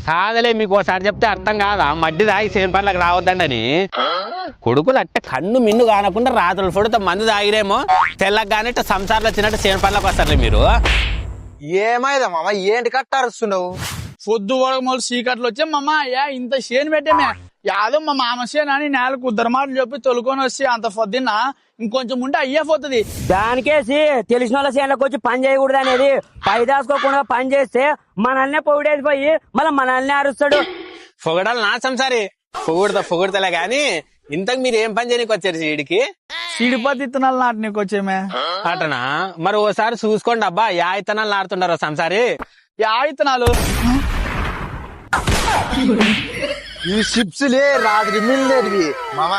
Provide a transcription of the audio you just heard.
కాదలే మీకు ఒకసారి చెప్తే అర్థం కాదా మడ్డి తాగి సేను పనులకు రావద్దండని. కొడుకులు అట్టే కన్ను మిన్ను కానకుండా రాత్రులు ఫుడుతో మందు తాగిరేమో తెల్లకి కానీ సంసారాలు వచ్చినట్టు సేను పనులకు వస్తారులే మీరు. ఏమైదా మామ ఏంటి కట్టారుస్తున్నావు? పొద్దు వడగమలు చీకట్లు వచ్చే మామ ఇంత చేను పెట్టామే యాదో మా మామ చేను అని నేలకు ఉద్దరమాటలు చెప్పి తొలుకొని వచ్చి అంత పొద్దున్న ఇంకొంచెం ఉంటే అయ్యేపోతుంది. దానికేసి తెలిసిన వాళ్ళ చేనులకు వచ్చి పని చేయకూడదు అనేది పైదాసుకోకుండా పని చేస్తే మనల్నే పొగిడేసిపోయి మళ్ళీ మనల్ని అరుస్తాడు. పొగడాలి నా సంసారి పొగుడతలే గాని ఇంతకు మీరు ఏం పని చేయడానికి వచ్చారు సీడికి? సిడిపతి ఇత్తనాలు నాటనీకి వచ్చేమే అటనా? మరి ఓసారి చూసుకోండి అబ్బా యా ఇత్తనాలు నాడుతుండారో సంసారి. యా ఇత్తనాలు ఈ చిప్స్ లే రాత్రి మిల్లేటివి మామ.